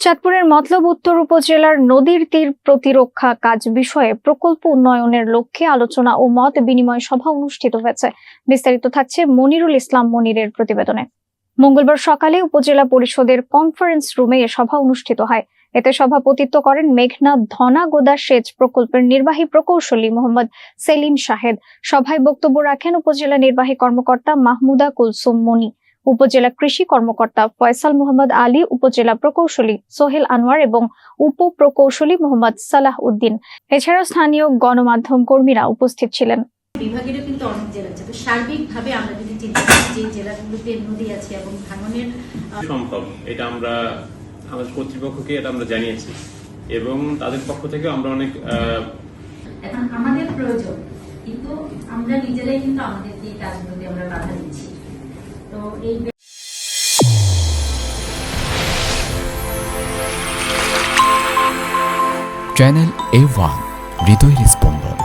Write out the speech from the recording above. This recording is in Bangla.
চাঁদপুরের মতলব উত্তর উপজেলার নদীর তীর প্রতিরক্ষা কাজ বিষয়ে প্রকল্প উন্নয়নের লক্ষ্যে আলোচনা ও মত বিনিময় সভা অনুষ্ঠিত হয়েছে। বিস্তারিত থাকছে মনিরুল ইসলাম মনিরের প্রতিবেদনে। মঙ্গলবার সকালে উপজেলা পরিষদের কনফারেন্স রুমে এ সভা অনুষ্ঠিত হয়। এতে সভাপতিত্ব করেন মেঘনা ধনাগোদা সেচ প্রকল্পের নির্বাহী প্রকৌশলী মোহাম্মদ সেলিম শাহেদ। সভায় বক্তব্য রাখেন উপজেলা নির্বাহী কর্মকর্তা মাহমুদা কুলসুম মনি, উপজেলা কৃষি কর্মকর্তা ফয়সাল মোহাম্মদ আলী, উপজেলা প্রকৌশলী সোহেল আনোয়ার এবং উপ প্রকৌশলী মোহাম্মদ সালাহ উদ্দিন। এছাড়াও স্থানীয় গণমাধ্যম কর্মীরা উপস্থিত ছিলেন। বিভাগেরও কিন্তু অনেক জেলা আছে, তো সার্বিকভাবে আমরা যদি চিন্তা করি যে জেলাগুলোতে নদী আছে এবং ভাঙনের সম্ভব, এটা আমরা আমাদের কর্তৃপক্ষকে এটা আমরা জানিয়েছি এবং তাদের পক্ষ থেকে আমরা অনেক এখন আমাদের প্রয়োজন, কিন্তু আমরা নিজেরাই কিন্তু আমাদের এই কাজগুলোতে আমরা বাধা দিচ্ছি। তো এই চ্যানেল A1 হৃদয়ের স্পন্দন।